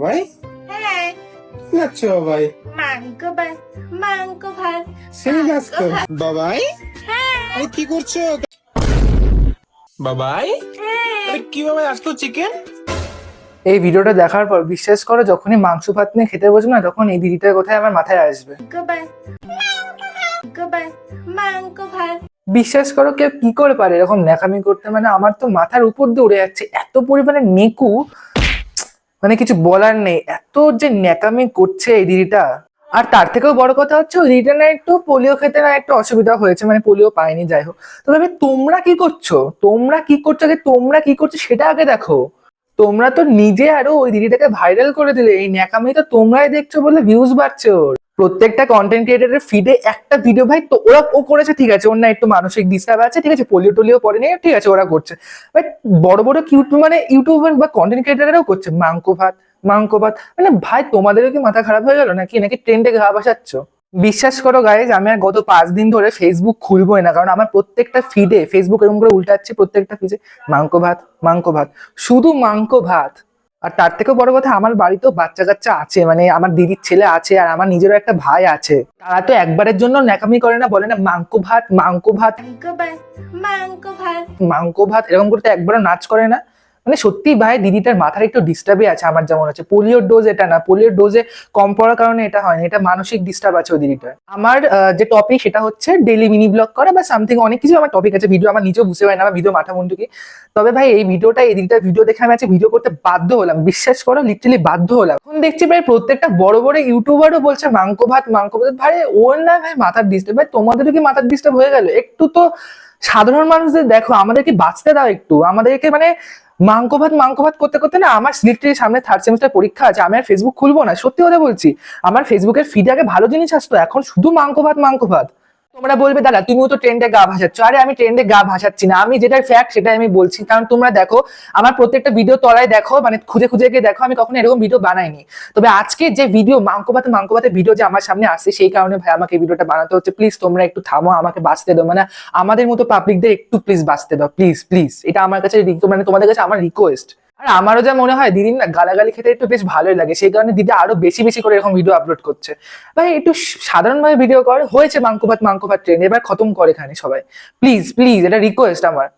বাবাই হ্যাঁ কি খাচ্ছ বাবাই? মাংস ভাত সেই গাছ তো বাবাই, হ্যাঁ আরে কি করছো বাবাই? আরে কি বাবাই, আজ তো চিকেন। এই ভিডিওটা দেখার পর বিশ্বাস করো, যখনই মাংস ভাত নিয়ে খেতে বসবো না, তখন এই দিদিটার কথাই আমার মাথায় আসবে। মাংস ভাত বিশ্বাস করো, কেউ কি করে পারে এরকম ন্যাকামি করতে? মানে আমার তো মাথার উপর দিয়ে উড়ে যাচ্ছে, এত পরিমাণে নেকু, মানে কিছু বলার নেই, এত যে ন্যাকামি করছে এই দিদিটা। আর তার থেকেও বড় কথা হচ্ছে, ওই দিদিটা না একটু পোলিও খেতে না একটু অসুবিধা হয়েছে, মানে পোলিও পায়নি, যাই হোক। তবে তোমরা কি করছো, তোমরা কি করছো, আগে তোমরা কি করছো সেটা আগে দেখো। তোমরা তো নিজে আরো ওই দিদিটাকে ভাইরাল করে দিলে, এই ন্যাকামি তো তোমরাই দেখছো বলে ভিউজ বাড়ছে ওর। প্রত্যেকটা কন্টেন্ট ক্রিয়েটরের ফিডে একটা ভিডিও, ভাই তো ওরা ও করেছে ঠিক আছে, ওর না একটু মানসিক ডিস্টার্ব আছে ঠিক আছে, পোলিও টোলিও পরে নিয়ে ঠিক আছে ওরা করছে, বাট বড় বড় মানে ইউটিউবার বা কন্টেন্ট ক্রিয়েটাররাও করছে মাংস ভাত মাংস ভাত। মানে ভাই তোমাদেরও কি মাথা খারাপ হয়ে গেল নাকি, নাকি ট্রেন্ডে ঘা ভাসাচ্ছ? বিশ্বাস করো গাইজ, আমি আর গত 5 দিন ধরে ফেসবুক খুলবোই না, কারণ আমার প্রত্যেকটা ফিডে ফেসবুক এরকম করে উল্টাচ্ছে, প্রত্যেকটা ফিডে মাংস ভাত, শুধু মাংস ভাত। আর তার থেকেও বড় কথা, আমার বাড়িতেও বাচ্চা কাচ্চা আছে, মানে আমার দিদির ছেলে আছে, আর আমার নিজেরও একটা ভাই আছে। তারা তো একবারের জন্য ন্যাকামি করে না, বলে না মাংস ভাত মাংস ভাত মাংস ভাত, এরকম করতে একবারও নাচ করে না। মানে সত্যি ভাই, দিদিটার মাথার একটু ডিস্টার্বই আছে আমার যেমন আছে। পোলিওর ডোজ এটা না, পোলিওর ডোজে কম পড়ার কারণে এটা হয় না, এটা মানসিক ডিস্টার্ব আছে ওই দিদিটার। আমার যে টপিক সেটা হচ্ছে ডেইলি মিনি ব্লগ করা বা সামথিং, অনেক কিছু আমার টপিক আছে, ভিডিও আমার নিজেও বুঝতে পারি না, আমার ভিডিও মাথা মুন্ডু কি। তবে ভাই এই ভিডিওটা, এই দিদিটার ভিডিও দেখে আমি আজকে ভিডিও করতে বাধ্য হলাম, বিশ্বাস করো লিটারালি বাধ্য হলাম। এখন দেখছি ভাই প্রত্যেকটা বড় বড় ইউটিউবারও বলছে মাংস ভাত ভাই ওর না ভাই মাথার ডিস্টার্ব। ভাই তোমাদেরও কি মাথার ডিস্টার্ব হয়ে গেল? একটু তো সাধারণ মানুষদের দেখো, আমাদেরকে বাঁচতে দাও একটু, আমাদেরকে মানে মাংস ভাত করতে করতে না, আমার লিটারালি সামনে 3rd সেমিস্টার পরীক্ষা আছে, আমি আর ফেসবুক খুলবো না, সত্যি কথা বলছি। আমার ফেসবুকের ফিডে আগে ভালো জিনিস আসতো, এখন শুধু মাংস ভাত। তোমরা বলবে দাদা তুমিও তো ট্রেন্ডে গা ভাসাচ্ছ, আরে আমি ট্রেন্ডে গা ভাসাচ্ছি না, আমি যেটা ফ্যাক্ট সেটাই আমি বলছি। কারণ তোমরা দেখো আমার প্রত্যেকটা ভিডিও তলায় দেখো, মানে খুঁজে খুঁজে গিয়ে দেখো, আমি কখনো এরকম ভিডিও বানাইনি। তবে আজকে যে ভিডিও মাংস ভাতের ভিডিও যে আমার সামনে আসছে, সেই কারণে ভাই আমাকে এই ভিডিওটা বানাতে হচ্ছে। প্লিজ তোমরা একটু থামো, আমাকে বাঁচতে দাও, মানে আমাদের মতো পাবলিকদের একটু প্লিজ বাঁচতে দাও, প্লিজ প্লিজ, এটা আমার কাছে মানে তোমাদের কাছে আমার রিকোয়েস্ট। আর আমারও যা মনে হয় দিদির না গালাগালি খেতে একটু বেশ ভালোই লাগে, সেই কারণে দিদি আরো বেশি বেশি করে এরকম ভিডিও আপলোড করছে। ভাই একটু সাধারণভাবে ভিডিও করে, হয়েছে মাংস ভাত ট্রেন্ড, এবার খতম করে এখানে সবাই, প্লিজ প্লিজ, এটা রিকোয়েস্ট আমার।